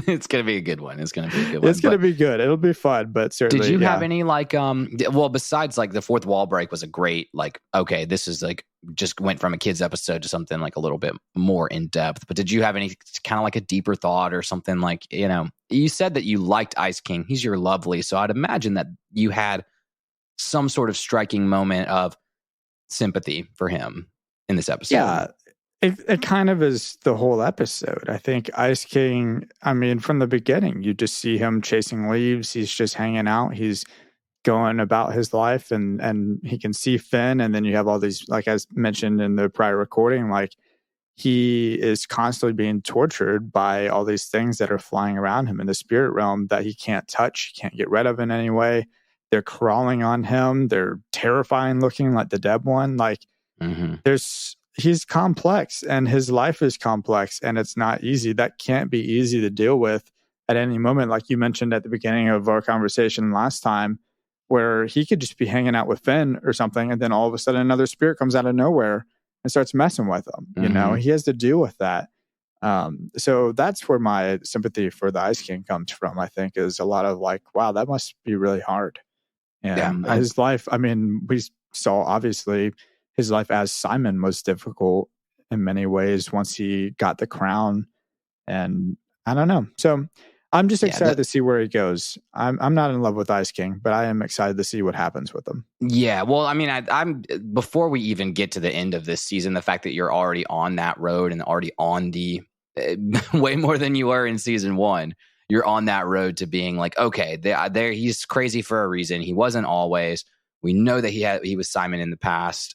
It's going to be a good one. It's going to be a good one. It's going to be good. It'll be fun, but certainly. Did you have any like, well, besides like the fourth wall break was a great, like, okay, this is like, just went from a kid's episode to something like a little bit more in depth, but did you have any kind of like a deeper thought or something like, you know, you said that you liked Ice King. He's your lovely. So I'd imagine that you had some sort of striking moment of sympathy for him in this episode. Yeah, it kind of is the whole episode. I think Ice King, I mean, from the beginning, you just see him chasing leaves. He's just hanging out. He's going about his life, and he can see Finn. And then you have all these, like I mentioned in the prior recording, like he is constantly being tortured by all these things that are flying around him in the spirit realm that he can't touch, he can't get rid of in any way. They're crawling on him. They're terrifying looking, like the dead one. Like, he's complex, and his life is complex, and it's not easy. That can't be easy to deal with at any moment. Like you mentioned at the beginning of our conversation last time, where he could just be hanging out with Finn or something, and then all of a sudden another spirit comes out of nowhere and starts messing with him. You know, he has to deal with that. So that's where my sympathy for the Ice King comes from. I think is a lot of like, wow, that must be really hard. And his life, I mean, we saw obviously his life as Simon was difficult in many ways once he got the crown. And I don't know. So I'm just excited to see where he goes. I'm not in love with Ice King, but I am excited to see what happens with him. Yeah. Well, I mean, I'm before we even get to the end of this season, the fact that you're already on that road and already on the way more than you were in season one, you're on that road to being like, okay, there he's crazy for a reason. He wasn't always. We know that he was Simon in the past.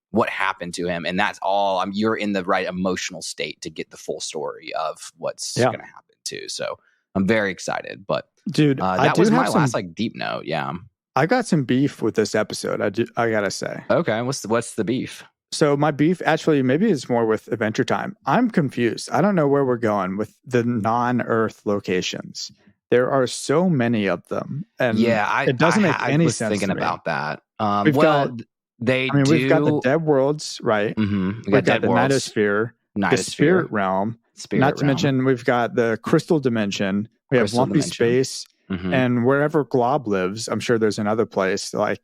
What happened to him? And that's all. You're in the right emotional state to get the full story of what's going to happen too. So I'm very excited. But dude, that was my last like deep note. Yeah, I got some beef with this episode. I gotta say. Okay, what's the beef? So my beef, actually, maybe it's more with Adventure Time. I'm confused. I don't know where we're going with the non-Earth locations. There are so many of them, and it doesn't make any sense. I was thinking about that. We've got the Dead Worlds, right? We've got the Nightosphere, the Spirit Realm. Not to mention, we've got the Crystal Dimension. We have Lumpy Space, and wherever Glob lives, I'm sure there's another place. Like,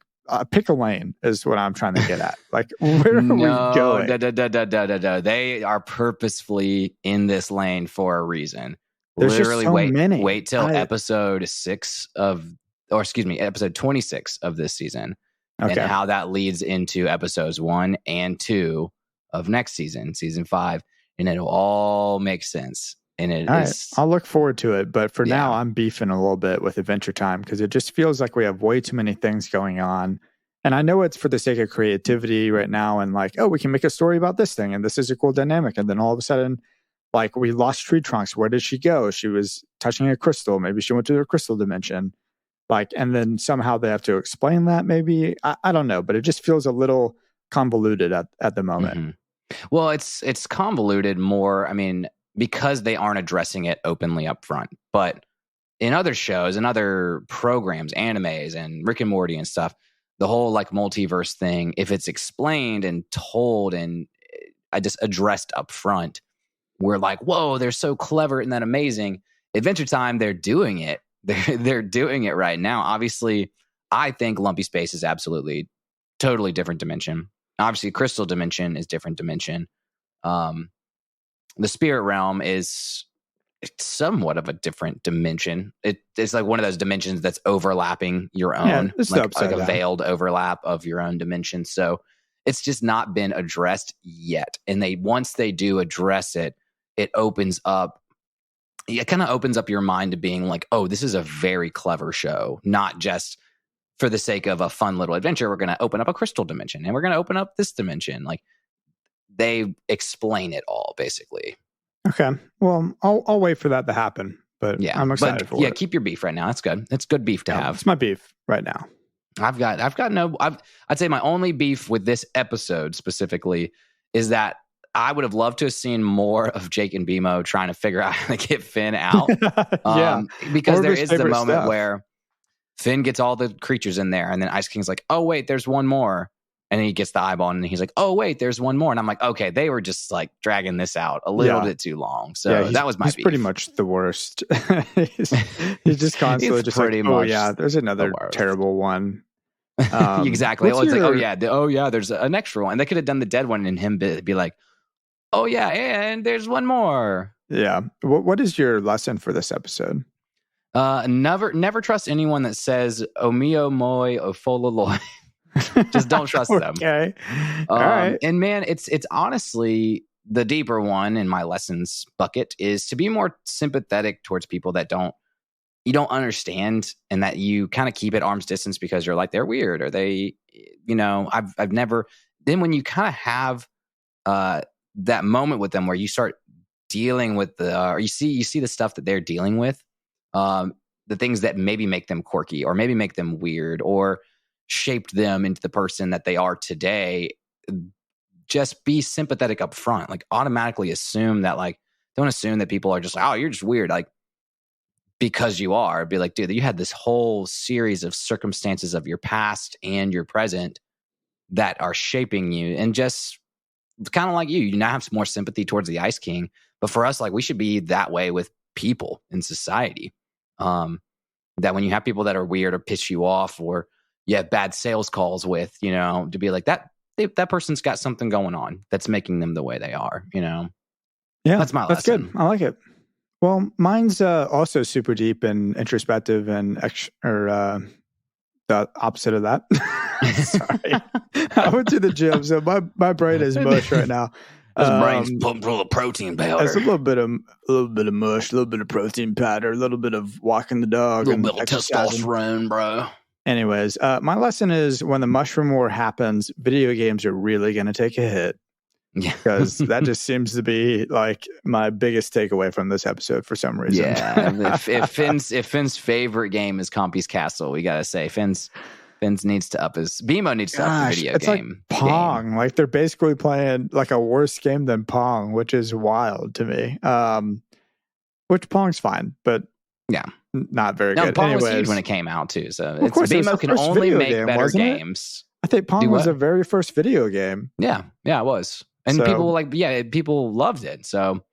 pick a lane is what I'm trying to get at. Like, where are we going? They are purposefully in this lane for a reason. There's literally just so many. Wait till episode 26 of this season. Okay. And how that leads into episodes 1 and 2 of next season, season 5, and it'll all make sense. And I'll look forward to it. But for now, I'm beefing a little bit with Adventure Time because it just feels like we have way too many things going on. And I know it's for the sake of creativity right now, and like, oh, we can make a story about this thing, and this is a cool dynamic. And then all of a sudden, like, we lost Tree Trunks. Where did she go? She was touching a crystal. Maybe she went to the crystal dimension. Like, and then somehow they have to explain that. Maybe I don't know, but it just feels a little convoluted at the moment. Mm-hmm. Well, it's convoluted more. I mean, because they aren't addressing it openly up front, but in other shows and other programs, animes and Rick and Morty and stuff, the whole like multiverse thing, if it's explained and told and I just addressed up front, we're like, whoa, they're so clever and that amazing. Adventure Time, they're doing it. They're doing it right now. Obviously, I think Lumpy Space is absolutely totally different dimension. Obviously, Crystal Dimension is different dimension. The Spirit Realm is somewhat of a different dimension. It's like one of those dimensions that's overlapping your own, like a veiled overlap of your own dimension. So it's just not been addressed yet. And once they do address it, it opens up. It kind of opens up your mind to being like, oh, this is a very clever show, not just for the sake of a fun little adventure. We're going to open up a crystal dimension and we're going to open up this dimension. Like they explain it all basically. Okay. Well, I'll wait for that to happen, but yeah, I'm excited for it. Yeah, keep your beef right now. That's good. It's good beef to have. It's my beef right now. I'd say my only beef with this episode specifically is that I would have loved to have seen more of Jake and BMO trying to figure out how to get Finn out. Because there is the moment where Finn gets all the creatures in there and then Ice King's like, oh, wait, there's one more. And then he gets the eyeball and he's like, oh, wait, there's one more. And I'm like, okay, they were just like dragging this out a little bit too long. So that was my beef. He's pretty much the worst. he's just constantly just like, oh, yeah, there's another terrible one. Exactly. It's like, oh, yeah, there's an extra one. They could have done the dead one and him be like, oh, yeah, and there's one more. Yeah. What is your lesson for this episode? Never trust anyone that says "omio moi ofololoi." Just don't trust them. Okay. All right. And man, it's honestly the deeper one in my lessons bucket is to be more sympathetic towards people that you don't understand and that you kind of keep at arm's distance because you're like, they're weird or they, I've never. Then when you kind of have that moment with them where you start dealing with or you see the stuff that they're dealing with, the things that maybe make them quirky or maybe make them weird or shaped them into the person that they are today, just be sympathetic up front. Like automatically assume that, like, don't assume that people are just like, oh, you're just weird. Like, because you are, be like, dude, you had this whole series of circumstances of your past and your present that are shaping you. And just kind of like you now have some more sympathy towards the Ice King. But for us, like, we should be that way with people in society. That when you have people that are weird or piss you off or you have bad sales calls with, to be like that person's got something going on that's making them the way they are, Yeah, that's my lesson. That's good. I like it. Well, mine's also super deep and introspective and the opposite of that. Sorry. I went to the gym, so my brain is mush right now. His brain's pumped full of protein powder. It's a little bit of mush, a little bit of protein powder, a little bit of walking the dog, a little bit of testosterone, bro. Anyways, my lesson is when the mushroom war happens, video games are really going to take a hit. Yeah, because that just seems to be like my biggest takeaway from this episode for some reason. Yeah, if Finn's favorite game is Compy's Castle, we gotta say Finn's needs to up his BMO needs to up the video it's game. Like Pong, game. Like they're basically playing like a worse game than Pong, which is wild to me. Which Pong's fine, but yeah, not very good. Pong was huge when it came out too. So of course, BMO can only make better games. I think Pong was the very first video game. Yeah, it was. And people loved it. So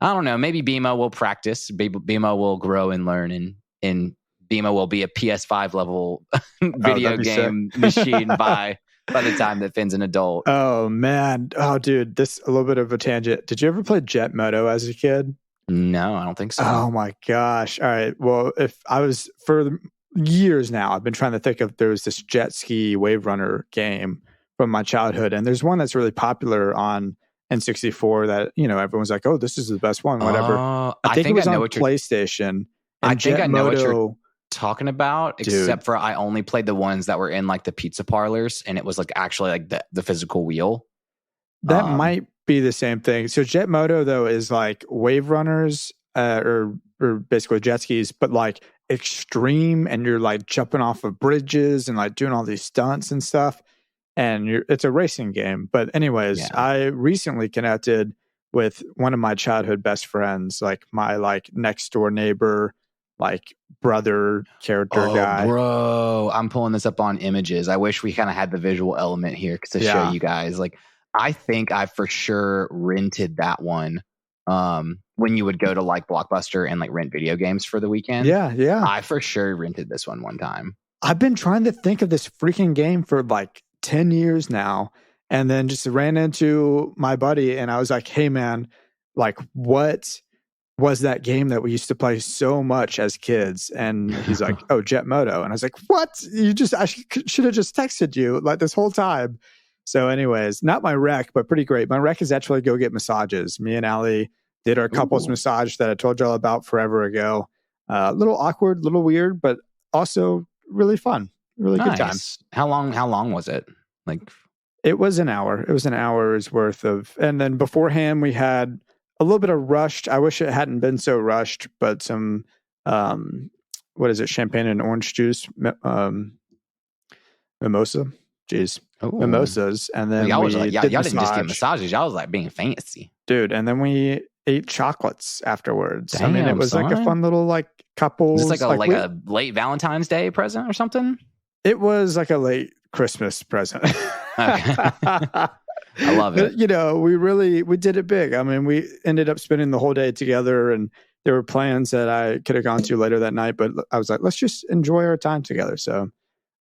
I don't know. Maybe BMO will practice. BMO will grow and learn, and BMO will be a PS5 level video game machine by the time that Finn's an adult. Oh man. Oh dude, this a little bit of a tangent. Did you ever play Jet Moto as a kid? No, I don't think so. Oh my gosh. All right. Well, if I was for years now, I've been trying to think of there was this jet ski wave runner game from my childhood. And there's one that's really popular on N64 that, everyone's like, oh, this is the best one, whatever. I think it was on PlayStation. I think I know what you're talking about, except for I only played the ones that were in like the pizza parlors and it was like actually like the physical wheel. That might be the same thing. So Jet Moto though is like wave runners or basically jet skis, but like extreme, and you're like jumping off of bridges and like doing all these stunts and stuff. And it's a racing game. But anyways, I recently connected with one of my childhood best friends, like my like next door neighbor, like brother character guy. Bro, I'm pulling this up on Images. I wish we kind of had the visual element here to show you guys. Like, I think I for sure rented that one when you would go to like Blockbuster and like rent video games for the weekend. Yeah. I for sure rented this one time. I've been trying to think of this freaking game for like 10 years now, and then just ran into my buddy and I was like, hey man, like what was that game that we used to play so much as kids? And he's like, oh, Jet Moto. And I was like, what? I should have just texted you like this whole time. So anyways, not my rec, but pretty great. My rec is actually go get massages. Me and Allie did our couples massage that I told y'all about forever ago. A little awkward, little weird, but also really fun. Really good time. How long was it? Like, it was an hour. It was an hour's worth of, and then beforehand we had a little bit of rushed. I wish it hadn't been so rushed, but some what is it? Champagne and orange juice, mimosa. Jeez. Mimosas. And then y'all didn't just get massages. Y'all was like being fancy. Dude, and then we ate chocolates afterwards. Damn, I mean, it was like a fun little like couple. Is this like a late Valentine's Day present or something? It was like a late Christmas present. I love it. You know, we did it big. I mean, we ended up spending the whole day together, and there were plans that I could have gone to later that night, but I was like, let's just enjoy our time together. So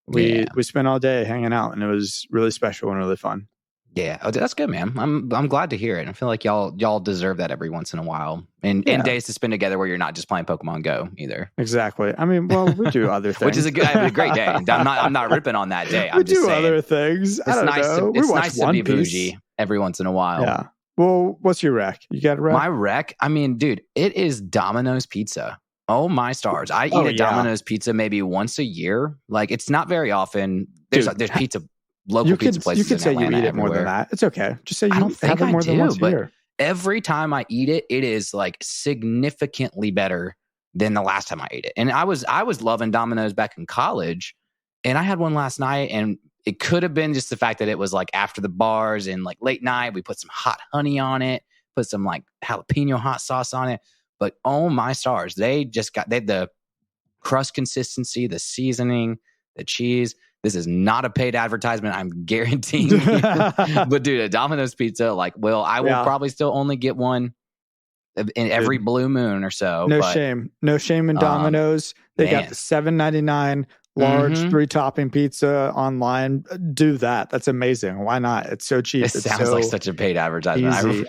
we spent all day hanging out, and it was really special and really fun. Yeah, that's good, man. I'm glad to hear it. I feel like y'all deserve that every once in a while, and days to spend together where you're not just playing Pokemon Go either. Exactly. I mean, well, we do other things, which is a great day. I'm not ripping on that day. We do other things. It's nice to be bougie every once in a while. Yeah. Well, what's your rec? You got a rec? My rec? I mean, dude, it is Domino's Pizza. Oh my stars! I eat a Domino's Pizza maybe once a year. Like, it's not very often. There's pizza. Local pizza places. You could say Atlanta, you eat it everywhere. more than that. It's okay. Just say you have it more than once a year. Every time I eat it, it is like significantly better than the last time I ate it. And I was loving Domino's back in college, and I had one last night, and it could have been just the fact that it was like after the bars and like late night. We put some hot honey on it, put some like jalapeno hot sauce on it. But oh my stars, they had the crust consistency, the seasoning, the cheese. This is not a paid advertisement, I'm guaranteeing you. But dude, a Domino's Pizza, I will probably still only get one in every blue moon or so. No shame in Domino's. They got the $7.99 large 3-topping pizza online. Do that. That's amazing. Why not? It's so cheap. It sounds like such a paid advertisement. Easy.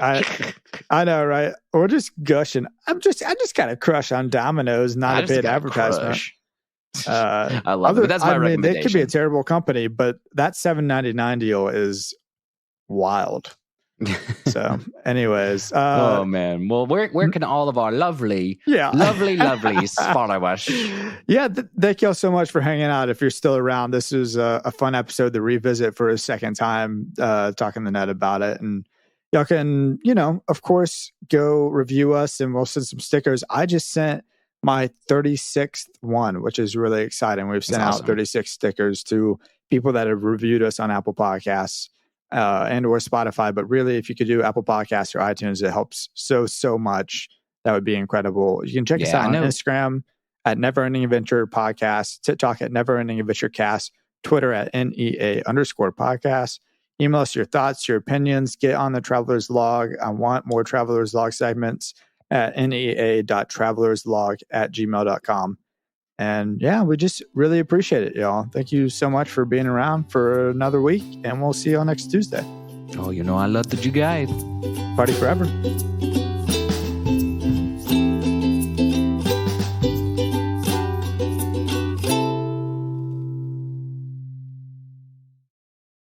I know, right? We're just gushing. I just got a crush on Domino's, not a paid advertisement. I love it. But that's my recommendation. They could be a terrible company, but that $7.99 deal is wild. So, anyways, oh man. Well, where can all of our lovely follow us? Yeah, thank y'all so much for hanging out. If you're still around, this is a fun episode to revisit for a second time, talking to Ned about it. And y'all can, of course, go review us, and we'll send some stickers. I just sent my 36th one, which is really exciting. We've sent out 36 stickers to people that have reviewed us on Apple Podcasts and or Spotify. But really, if you could do Apple Podcasts or iTunes, it helps so much. That would be incredible. You can check us out on Instagram at Neverending Adventure Podcast, TikTok at Neverending Adventure Cast, Twitter at NEA_podcast. Email us your thoughts, your opinions. Get on the Traveler's Log. I want more Traveler's Log segments at nea.travelerslog@gmail.com. And yeah, we just really appreciate it, y'all. Thank you so much for being around for another week, and we'll see y'all next Tuesday. Oh, I love that you guys. Party forever.